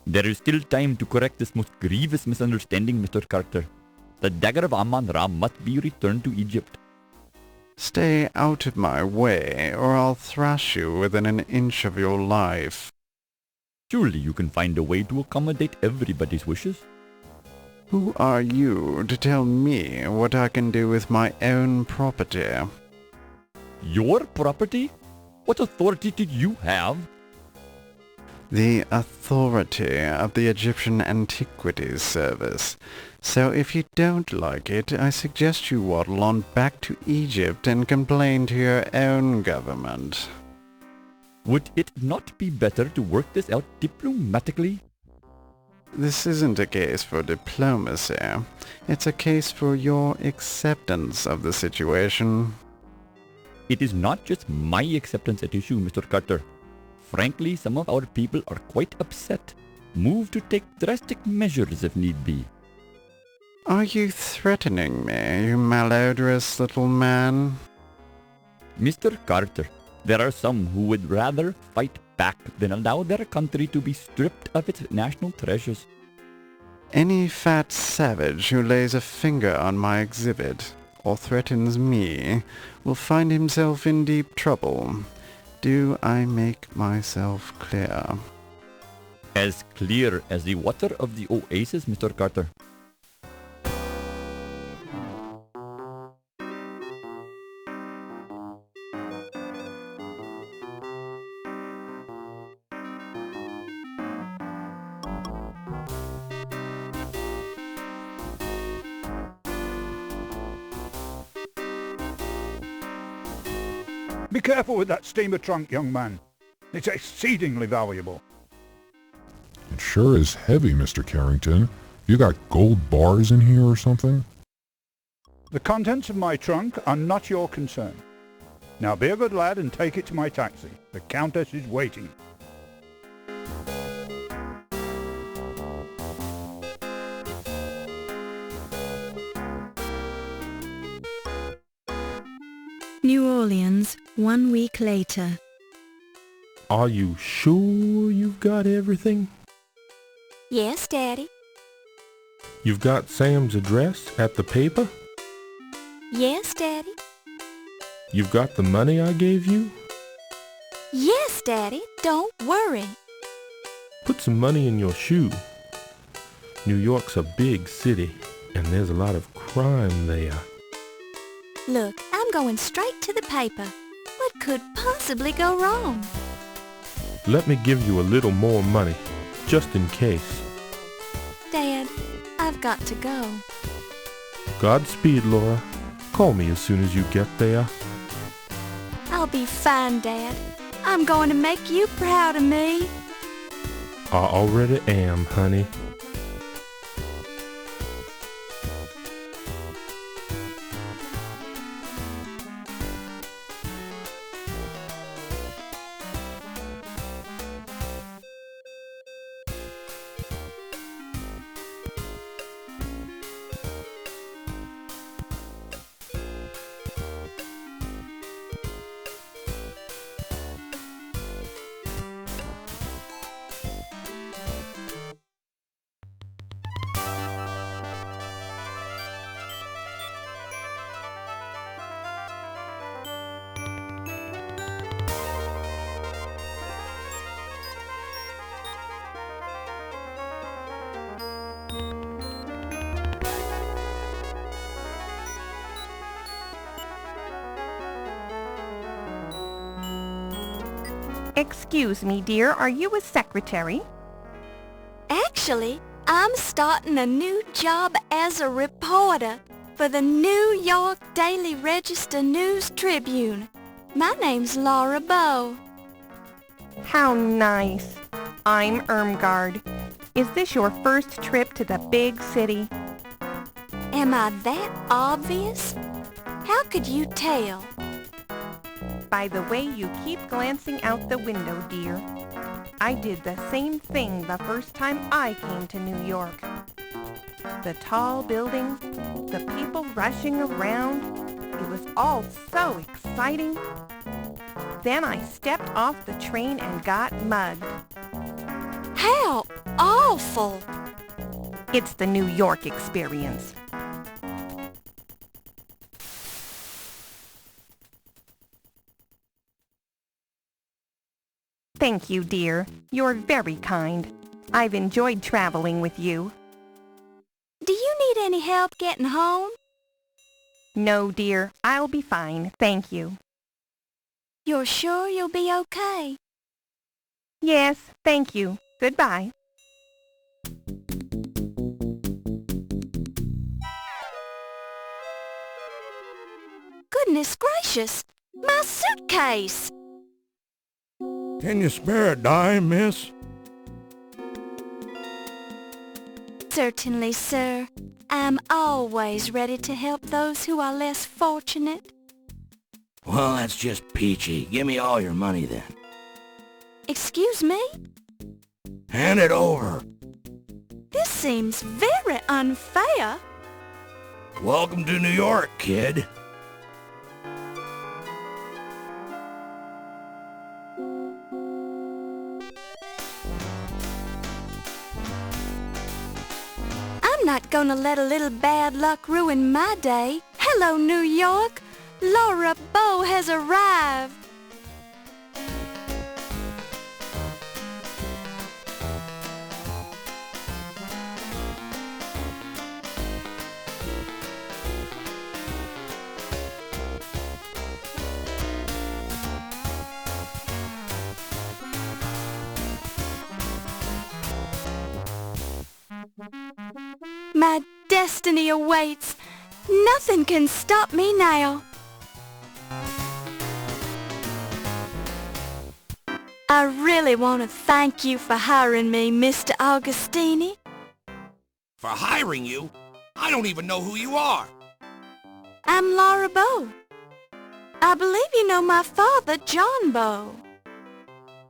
There is still time to correct this most grievous misunderstanding, Mr. Carter. The dagger of Amon-Ra must be returned to Egypt. Stay out of my way, or I'll thrash you within an inch of your life. Surely you can find a way to accommodate everybody's wishes. Who are you to tell me what I can do with my own property? Your property? What authority did you have? The authority of the Egyptian Antiquities Service. So if you don't like it, I suggest you waddle on back to Egypt and complain to your own government. Would it not be better to work this out diplomatically? This isn't a case for diplomacy. It's a case for your acceptance of the situation. It is not just my acceptance at issue, Mr. Carter. Frankly, some of our people are quite upset, moved to take drastic measures if need be. Are you threatening me, you malodorous little man? Mr. Carter, there are some who would rather fight back than allow their country to be stripped of its national treasures. Any fat savage who lays a finger on my exhibit or threatens me will find himself in deep trouble. Do I make myself clear? As clear as the water of the oasis, Mr. Carter. Be careful with that steamer trunk, young man. It's exceedingly valuable. It sure is heavy, Mr. Carrington. You got gold bars in here or something? The contents of my trunk are not your concern. Now be a good lad and take it to my taxi. The Countess is waiting. New Orleans, 1 week later. Are you sure you've got everything? Yes, Daddy. You've got Sam's address at the paper? Yes, Daddy. You've got the money I gave you? Yes, Daddy. Don't worry. Put some money in your shoe. New York's a big city, and there's a lot of crime there. Look, I'm going straight to the paper. What could possibly go wrong? Let me give you a little more money, just in case. Dad, I've got to go. Godspeed, Laura. Call me as soon as you get there. I'll be fine, Dad. I'm going to make you proud of me. I already am, honey. Excuse me, dear, are you a secretary? Actually, I'm starting a new job as a reporter for the New York Daily Register News Tribune. My name's Laura Bowe. How nice. I'm Irmgard. Is this your first trip to the big city? Am I that obvious? How could you tell? By the way you keep glancing out the window, dear. I did the same thing the first time I came to New York. The tall buildings, the people rushing around, it was all so exciting. Then I stepped off the train and got mugged. How awful! It's the New York experience. Thank you, dear. You're very kind. I've enjoyed traveling with you. Do you need any help getting home? No, dear. I'll be fine. Thank you. You're sure you'll be okay? Yes, thank you. Goodbye. Goodness gracious! My suitcase! Can you spare a dime, miss? Certainly, sir. I'm always ready to help those who are less fortunate. Well, that's just peachy. Give me all your money then. Excuse me? Hand it over. This seems very unfair. Welcome to New York, kid. I'm not gonna let a little bad luck ruin my day. Hello, New York. Laura Bowe has arrived. My destiny awaits. Nothing can stop me now. I really want to thank you for hiring me, Mr. Augustini. For hiring you? I don't even know who you are. I'm Laura Bowe. I believe you know my father, John Bowe.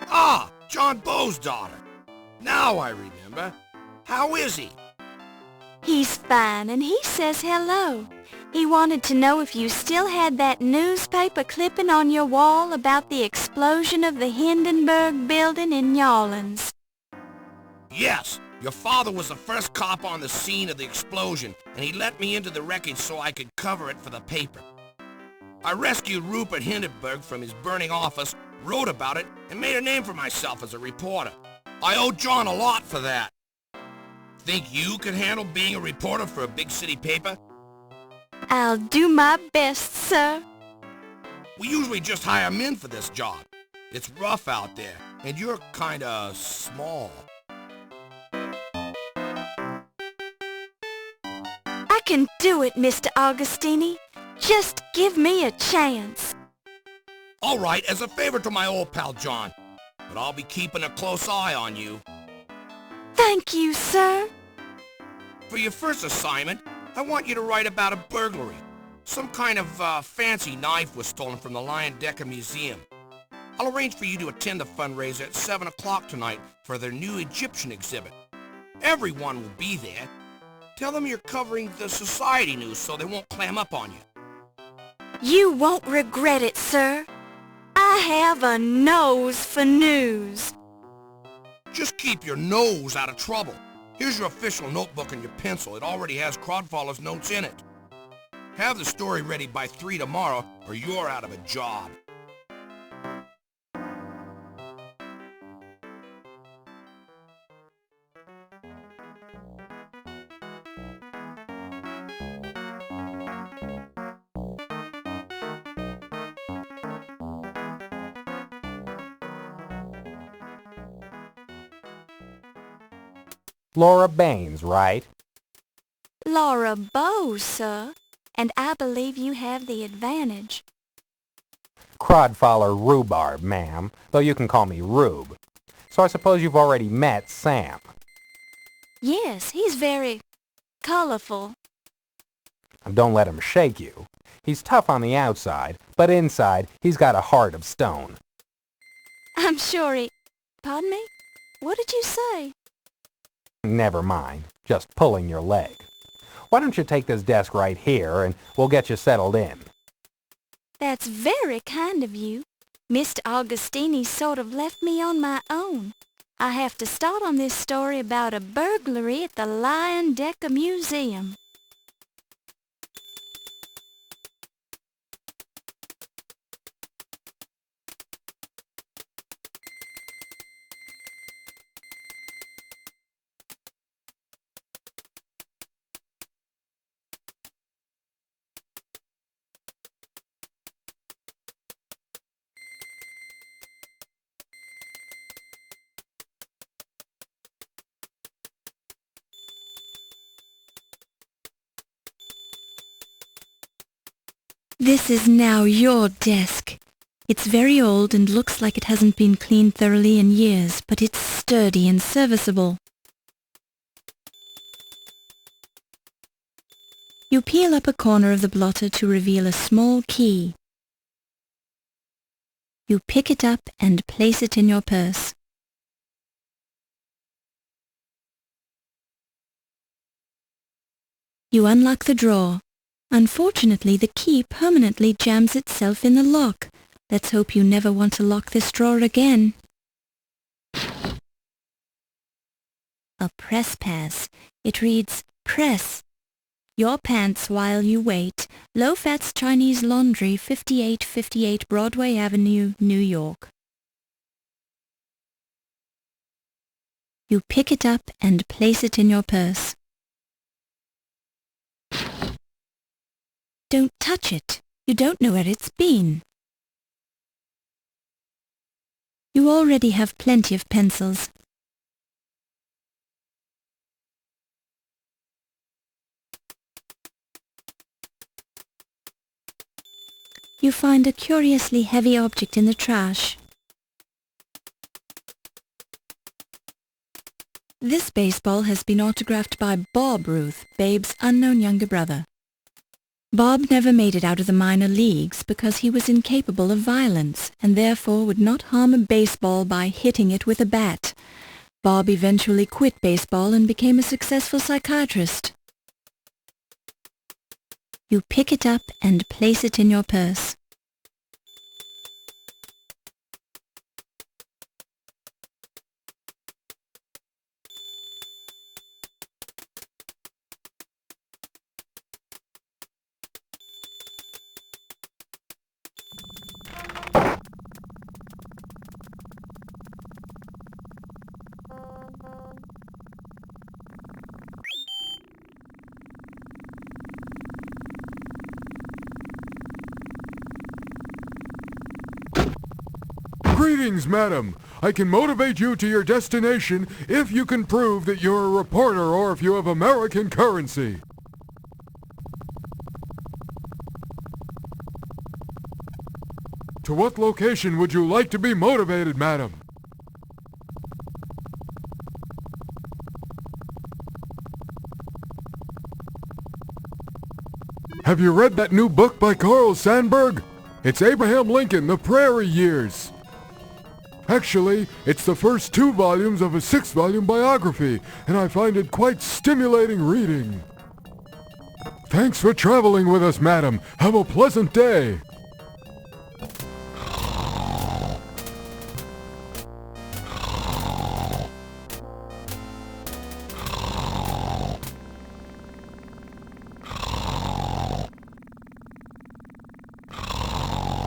Ah, John Bowe's daughter. Now I remember. How is he? He's fine, and he says hello. He wanted to know if you still had that newspaper clipping on your wall about the explosion of the Hindenburg building in New Orleans. Yes, your father was the first cop on the scene of the explosion, and he let me into the wreckage so I could cover it for the paper. I rescued Rupert Hindenburg from his burning office, wrote about it, and made a name for myself as a reporter. I owe John a lot for that. Think you could handle being a reporter for a big city paper? I'll do my best, sir. We usually just hire men for this job. It's rough out there, and you're kinda small. I can do it, Mr. Augustini. Just give me a chance. All right, as a favor to my old pal John, but I'll be keeping a close eye on you. Thank you, sir. For your first assignment, I want you to write about a burglary. Some kind of fancy knife was stolen from the Dagger Museum. I'll arrange for you to attend the fundraiser at 7 o'clock tonight for their new Egyptian exhibit. Everyone will be there. Tell them you're covering the society news so they won't clam up on you. You won't regret it, sir. I have a nose for news. Just keep your nose out of trouble. Here's your official notebook and your pencil. It already has Crodfoller's notes in it. Have the story ready by 3 tomorrow, or you're out of a job. Laura Baines, right? Laura Bow, sir, and I believe you have the advantage. Crodfaller Rhubarb, ma'am, though you can call me Rube. So I suppose you've already met Sam. Yes, he's very colorful. Don't let him shake you. He's tough on the outside, but inside he's got a heart of stone. I'm sure he... Pardon me? What did you say? Never mind, just pulling your leg. Why don't you take this desk right here and we'll get you settled in. That's very kind of you. Mr. Augustini sort of left me on my own. I have to start on this story about a burglary at the Lion Decker Museum. This is now your desk. It's very old and looks like it hasn't been cleaned thoroughly in years, but it's sturdy and serviceable. You peel up a corner of the blotter to reveal a small key. You pick it up and place it in your purse. You unlock the drawer. Unfortunately, the key permanently jams itself in the lock. Let's hope you never want to lock this drawer again. A press pass. It reads, Press. Your pants while you wait. Low-Fats Chinese Laundry, 5858 Broadway Avenue, New York. You pick it up and place it in your purse. Don't touch it. You don't know where it's been. You already have plenty of pencils. You find a curiously heavy object in the trash. This baseball has been autographed by Bob Ruth, Babe's unknown younger brother. Bob never made it out of the minor leagues because he was incapable of violence and therefore would not harm a baseball by hitting it with a bat. Bob eventually quit baseball and became a successful psychiatrist. You pick it up and place it in your purse. Greetings, madam. I can motivate you to your destination if you can prove that you're a reporter or if you have American currency. To what location would you like to be motivated, madam? Have you read that new book by Carl Sandburg? It's Abraham Lincoln, The Prairie Years. Actually, it's the first 2 volumes of a 6-volume biography, and I find it quite stimulating reading. Thanks for traveling with us, madam. Have a pleasant day.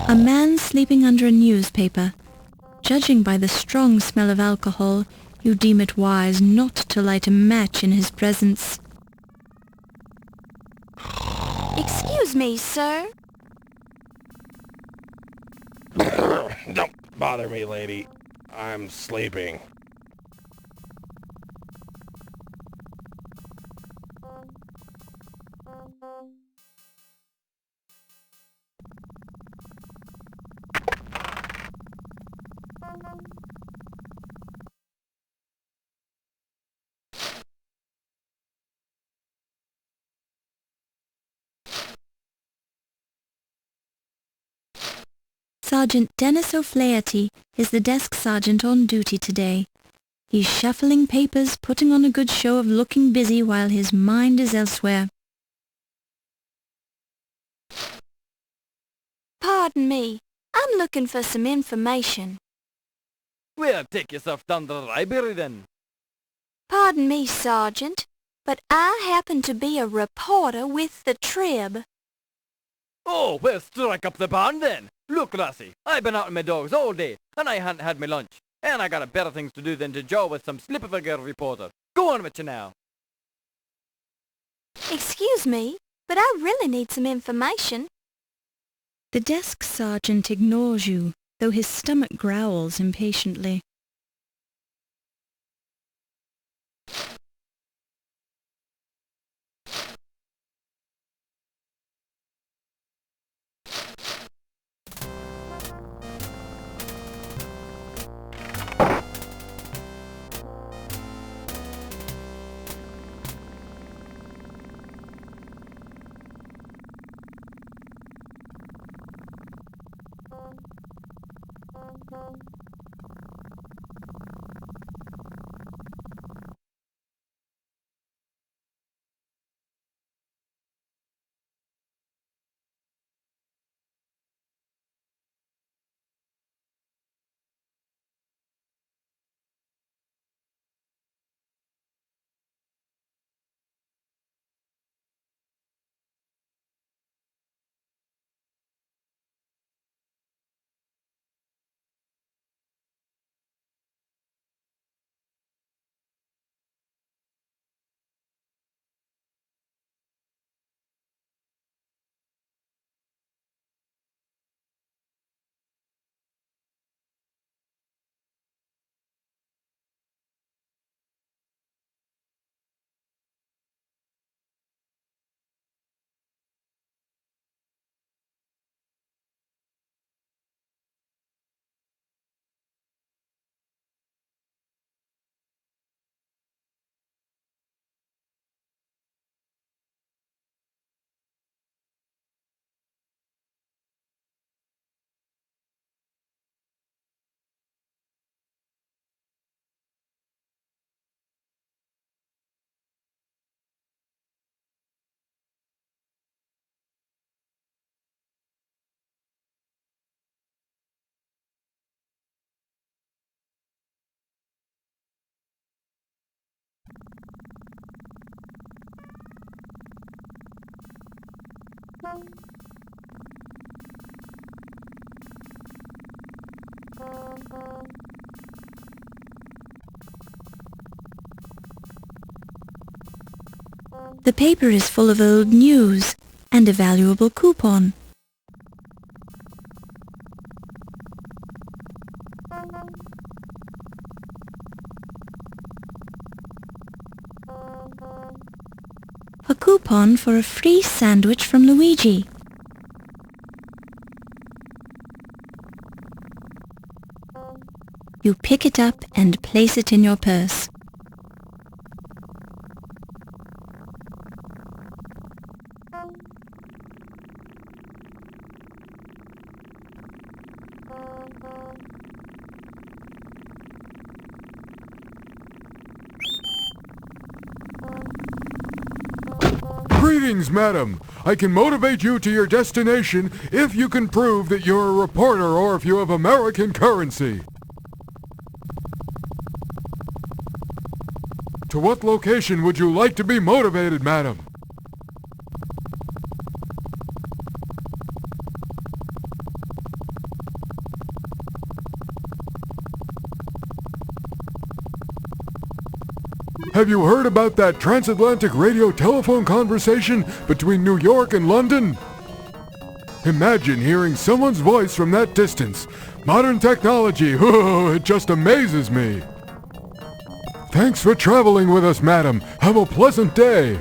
A man sleeping under a newspaper. Judging by the strong smell of alcohol, you deem it wise not to light a match in his presence. Excuse me, sir. Don't bother me, lady. I'm sleeping. Sergeant Dennis O'Flaherty is the desk sergeant on duty today. He's shuffling papers, putting on a good show of looking busy while his mind is elsewhere. Pardon me, I'm looking for some information. Well, take yourself down to the library then. Pardon me, Sergeant, but I happen to be a reporter with the Trib. Oh, well, strike up the barn then. Look, lassie, I've been out with my dogs all day, and I hadn't had my lunch. And I got better things to do than to jaw with some slip of a girl reporter. Go on with you now. Excuse me, but I really need some information. The desk sergeant ignores you, though his stomach growls impatiently. The paper is full of old news and a valuable coupon. A coupon for a free sandwich from Luigi. You pick it up and place it in your purse. Greetings, madam. I can motivate you to your destination if you can prove that you're a reporter or if you have American currency. To what location would you like to be motivated, madam? Have you heard about that transatlantic radio telephone conversation between New York and London? Imagine hearing someone's voice from that distance. Modern technology, oh, it just amazes me. Thanks for traveling with us, madam. Have a pleasant day.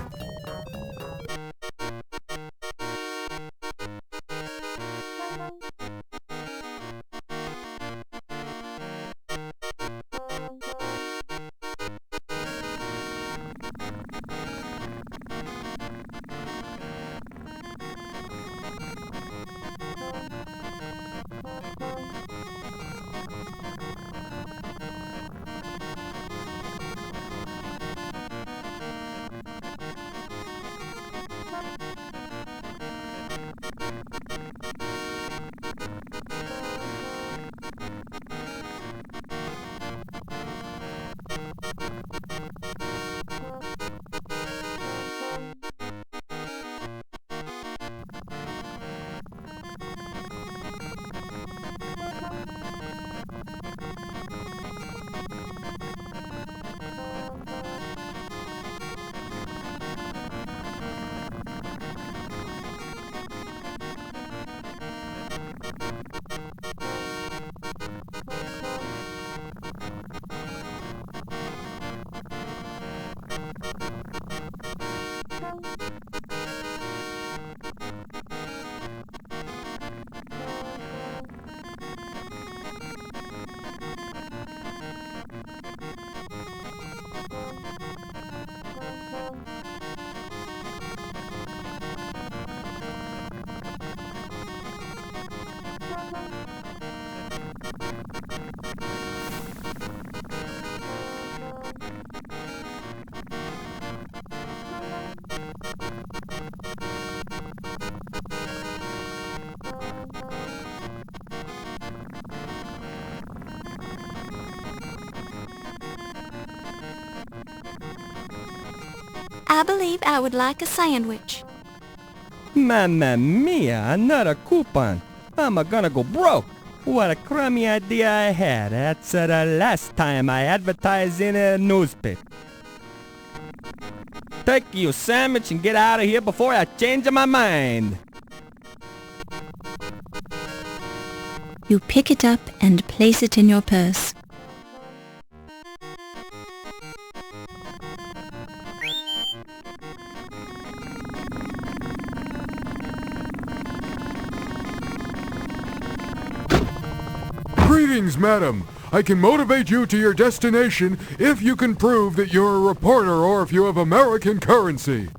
I believe I would like a sandwich. Mamma mia, another coupon. I'm gonna go broke. What a crummy idea I had. That's the last time I advertised in a newspaper. Take your sandwich and get out of here before I change my mind. You pick it up and place it in your purse. Greetings, madam. I can motivate you to your destination if you can prove that you're a reporter or if you have American currency.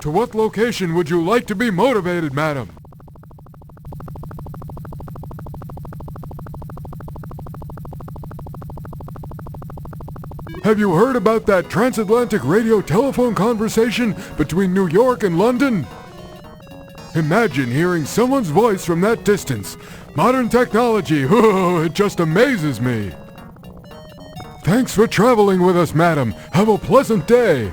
To what location would you like to be motivated, madam? Have you heard about that transatlantic radio telephone conversation between New York and London? Imagine hearing someone's voice from that distance. Modern technology, oh, it just amazes me. Thanks for traveling with us, madam. Have a pleasant day.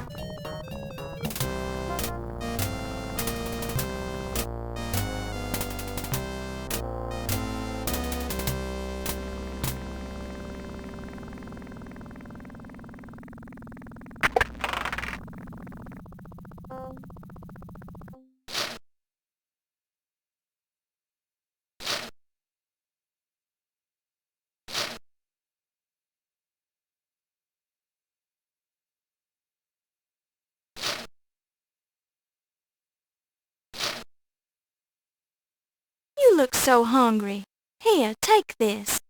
You look so hungry. Here, take this.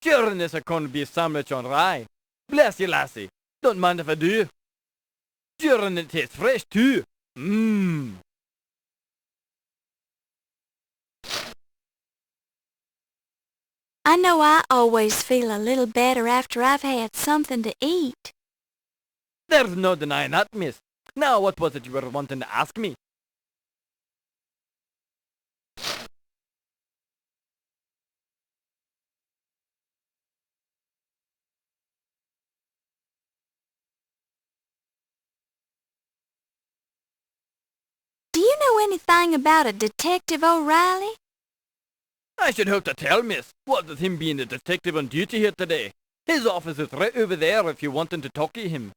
Sure, this is going to be a sandwich on rye. Bless you, lassie. Don't mind if I do. Sure, and it tastes fresh too. Mmm. I know I always feel a little better after I've had something to eat. There's no denying that, miss. Now, what was it you were wanting to ask me? Do you know anything about a Detective O'Reilly? I should hope to tell, miss. What with him being the detective on duty here today? His office is right over there if you wanting to talk to him.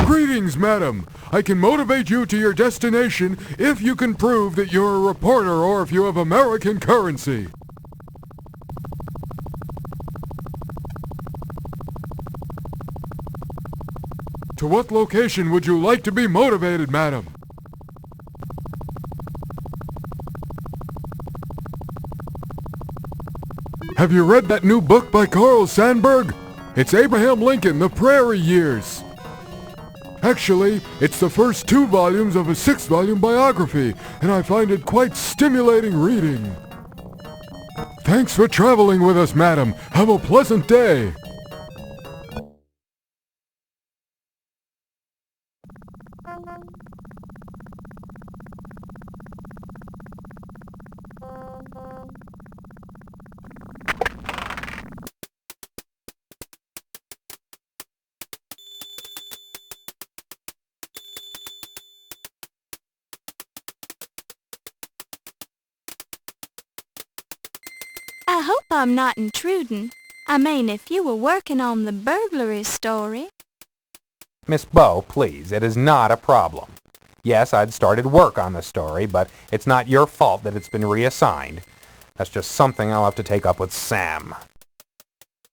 Greetings, madam. I can motivate you to your destination if you can prove that you're a reporter or if you have American currency. To what location would you like to be motivated, madam? Have you read that new book by Carl Sandburg? It's Abraham Lincoln, The Prairie Years. Actually, it's the first 2 volumes of a 6-volume biography, and I find it quite stimulating reading. Thanks for traveling with us, madam. Have a pleasant day. I hope I'm not intruding. I mean, if you were working on the burglary story. Miss Bow, please, it is not a problem. Yes, I'd started work on the story, but it's not your fault that it's been reassigned. That's just something I'll have to take up with Sam.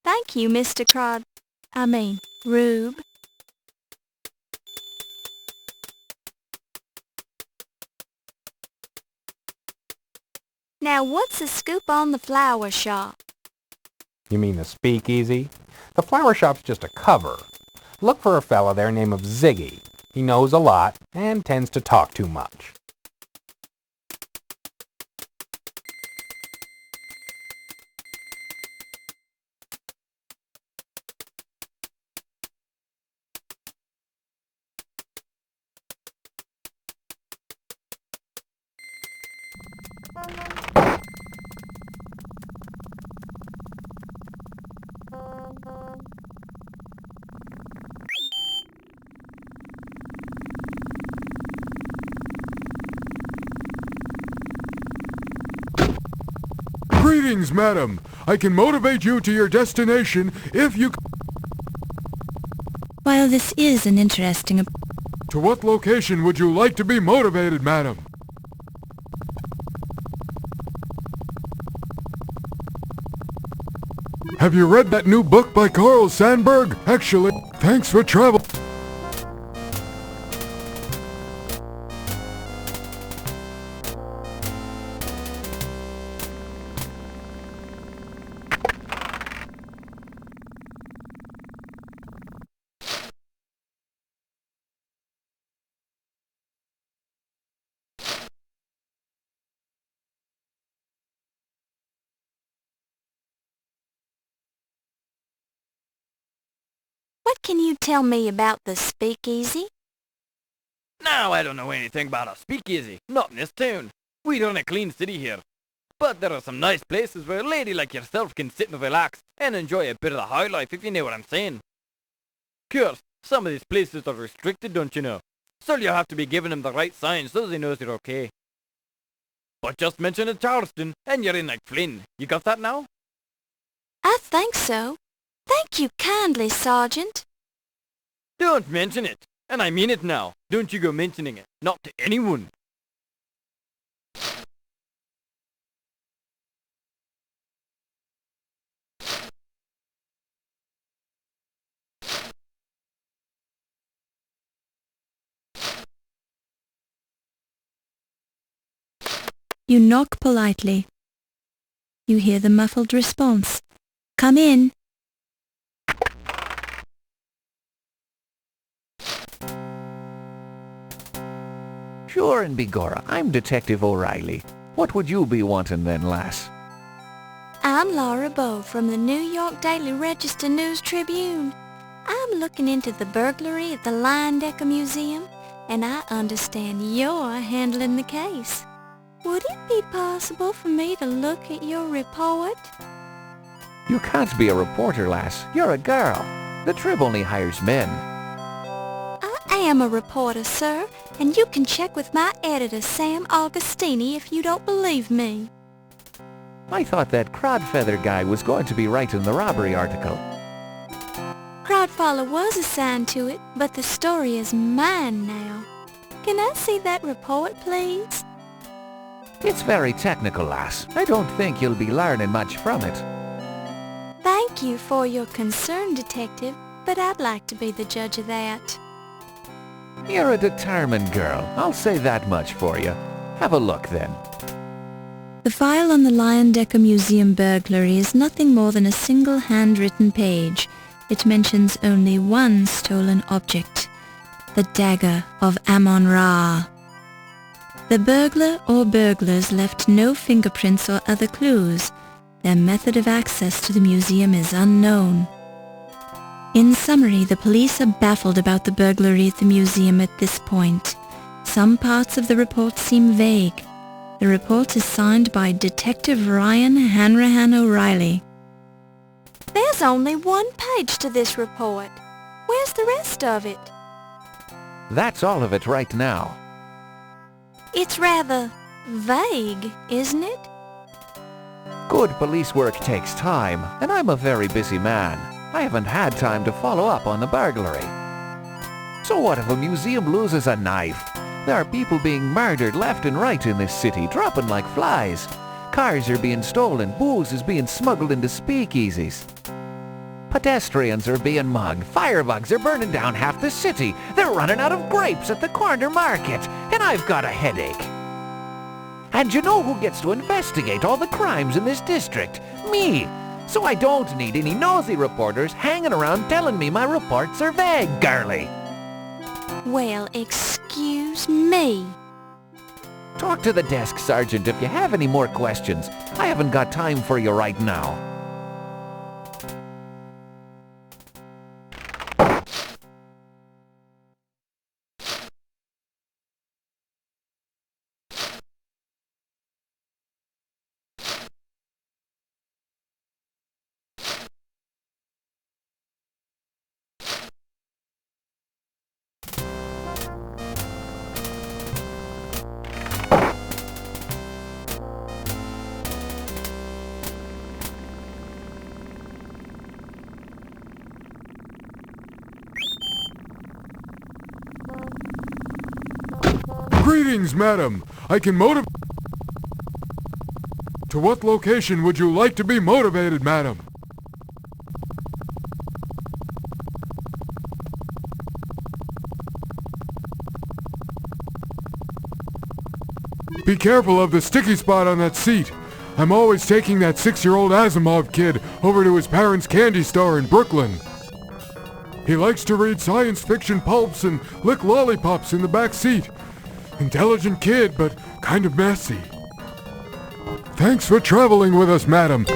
Thank you, Mr. Rube. Now, what's the scoop on the flower shop? You mean the speakeasy? The flower shop's just a cover. Look for a fella there named Ziggy. He knows a lot and tends to talk too much. Greetings, madam. I can motivate you to your destination if you... While this is an interesting... To what location would you like to be motivated, madam? Have you read that new book by Carl Sandburg? Actually, thanks for travel. What can you tell me about the speakeasy? Now, I don't know anything about a speakeasy. Not in this town. We run a clean city here. But there are some nice places where a lady like yourself can sit and relax and enjoy a bit of the high life, if you know what I'm saying. Of course, some of these places are restricted, don't you know? So you'll have to be giving them the right signs so they know you're okay. But just mention it Charleston, and you're in like Flynn. You got that now? I think so. Thank you kindly, Sergeant. Don't mention it. And I mean it now. Don't you go mentioning it. Not to anyone. You knock politely. You hear the muffled response. Come in. Sure and begorra, I'm Detective O'Reilly. What would you be wanting then, lass? I'm Laura Bowe from the New York Daily Register News Tribune. I'm looking into the burglary at the Leyendecker Museum, and I understand you're handling the case. Would it be possible for me to look at your report? You can't be a reporter, lass. You're a girl. The Trib only hires men. I am a reporter, sir, and you can check with my editor, Sam Augustini, if you don't believe me. I thought that Crodfeather guy was going to be writing the robbery article. Crodfaller was assigned to it, but the story is mine now. Can I see that report, please? It's very technical, lass. I don't think you'll be learning much from it. Thank you for your concern, Detective, but I'd like to be the judge of that. You're a determined girl. I'll say that much for you. Have a look, then. The file on the Leyendecker Museum burglary is nothing more than a single handwritten page. It mentions only one stolen object, the dagger of Amon Ra. The burglar or burglars left no fingerprints or other clues. Their method of access to the museum is unknown. In summary, the police are baffled about the burglary at the museum at this point. Some parts of the report seem vague. The report is signed by Detective Ryan Hanrahan O'Reilly. There's only one page to this report. Where's the rest of it? That's all of it right now. It's rather vague, isn't it? Good police work takes time, and I'm a very busy man. I haven't had time to follow up on the burglary. So what if a museum loses a knife? There are people being murdered left and right in this city, dropping like flies. Cars are being stolen, booze is being smuggled into speakeasies. Pedestrians are being mugged, firebugs are burning down half the city, they're running out of grapes at the corner market, and I've got a headache. And you know who gets to investigate all the crimes in this district? Me! So I don't need any nosy reporters hanging around telling me my reports are vague, girlie. Well, excuse me. Talk to the desk sergeant if you have any more questions. I haven't got time for you right now. Greetings, madam. I can motivate... To what location would you like to be motivated, madam? Be careful of the sticky spot on that seat. I'm always taking that 6-year-old Asimov kid over to his parents' candy store in Brooklyn. He likes to read science fiction pulps and lick lollipops in the back seat. Intelligent kid, but kind of messy. Thanks for traveling with us, madam.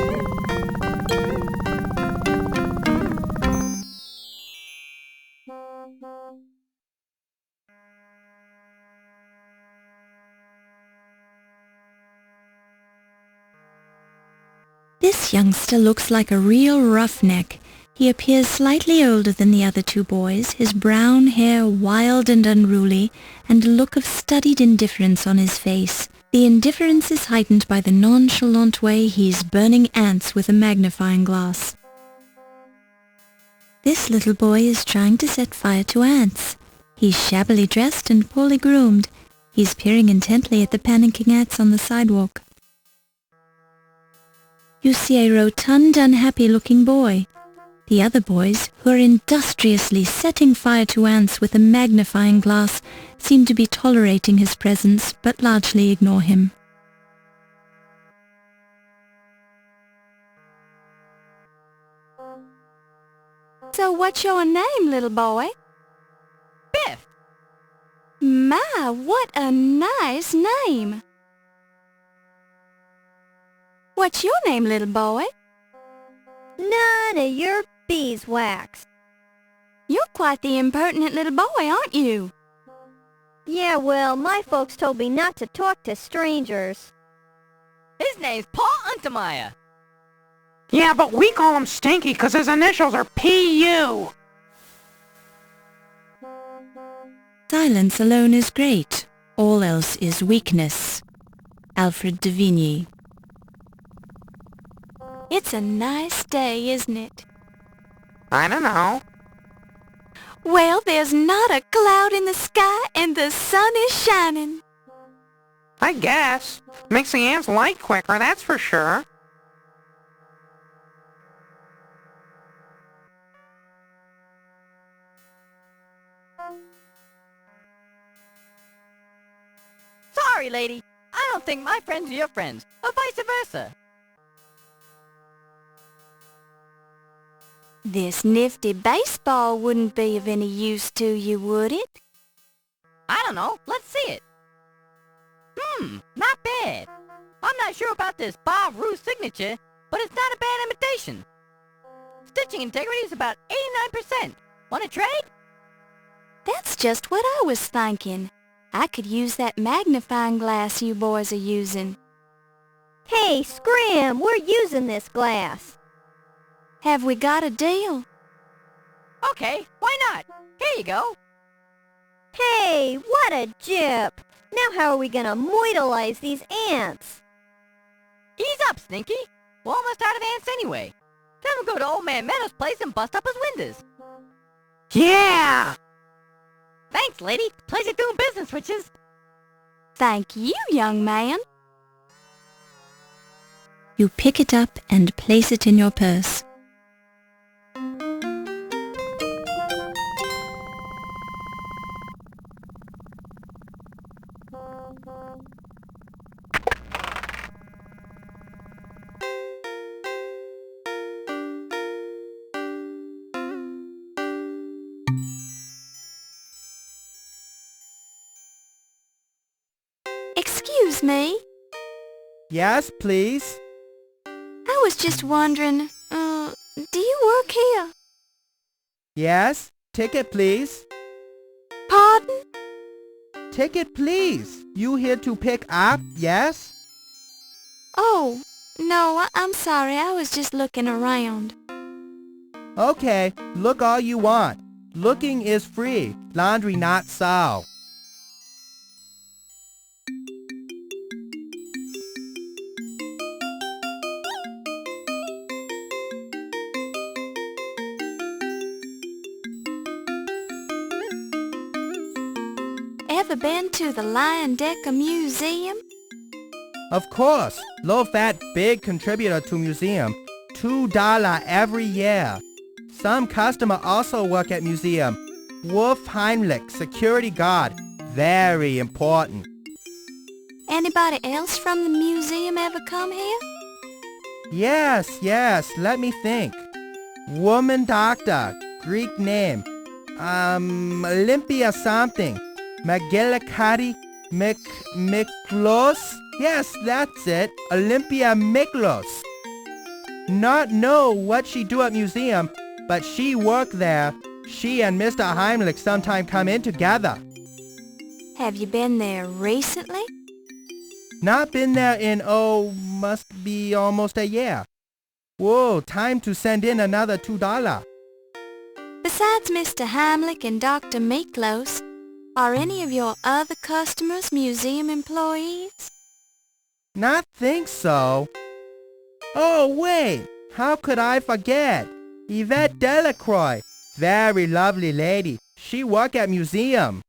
This youngster looks like a real roughneck. He appears slightly older than the other two boys, his brown hair wild and unruly, and a look of studied indifference on his face. The indifference is heightened by the nonchalant way he's burning ants with a magnifying glass. This little boy is trying to set fire to ants. He's shabbily dressed and poorly groomed. He's peering intently at the panicking ants on the sidewalk. You see a rotund, unhappy-looking boy. The other boys, who are industriously setting fire to ants with a magnifying glass, seem to be tolerating his presence, but largely ignore him. So what's your name, little boy? Biff. My, what a nice name. What's your name, little boy? None of your beeswax. You're quite the impertinent little boy, aren't you? Yeah, well, my folks told me not to talk to strangers. His name's Paul Untermeyer. Yeah, but we call him Stinky because his initials are P.U. Silence alone is great. All else is weakness. Alfred de Vigny. It's a nice day, isn't it? I don't know. Well, there's not a cloud in the sky and the sun is shining. I guess. Makes the ants light quicker, that's for sure. Sorry, lady. I don't think my friends are your friends, or vice versa. This nifty baseball wouldn't be of any use to you, would it? I don't know. Let's see it. Not bad. I'm not sure about this Bob Ruth signature, but it's not a bad imitation. Stitching integrity is about 89%. Want to trade? That's just what I was thinking. I could use that magnifying glass you boys are using. Hey, Scram, we're using this glass. Have we got a deal? Okay, why not? Here you go. Hey, what a jip! Now how are we gonna moidalize these ants? Ease up, Stinky. We're almost out of ants anyway. Then we'll go to Old Man Meadow's place and bust up his windows. Yeah! Thanks, lady. Pleasure doing business with yous. Thank you, young man. You pick it up and place it in your purse. Excuse me. Yes, please. I was just wondering, do you work here? Yes, ticket, please. Pardon? Ticket, please. You here to pick up, yes? Oh, no, I'm sorry. I was just looking around. Okay, look all you want. Looking is free, laundry not so. Ever been to the Decker Museum? Of course, low fat big contributor to museum. $2 every year. Some customer also work at museum. Wolf Heimlich, security guard. Very important. Anybody else from the museum ever come here? Yes, let me think. Woman doctor, Greek name. Olympia something. Magilakati Miklos? Yes, that's it. Olympia Miklos. Not know what she do at museum, but she work there. She and Mr. Heimlich sometime come in together. Have you been there recently? Not been there in, must be almost a year. Whoa, time to send in another $2. Besides Mr. Heimlich and Dr. Miklos, are any of your other customers museum employees? Not think so. Oh, wait, how could I forget? Yvette Delacroix, very lovely lady. She work at museum.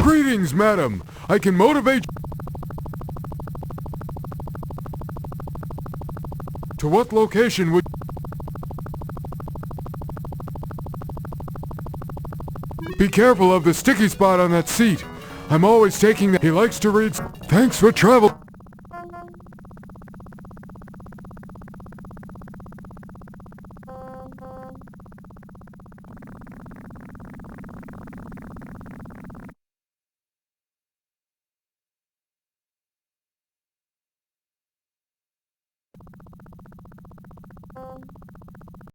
Greetings, madam. I can motivate... To what location would... Be careful of the sticky spot on that seat. I'm always taking that. He likes to read... Thanks for travel...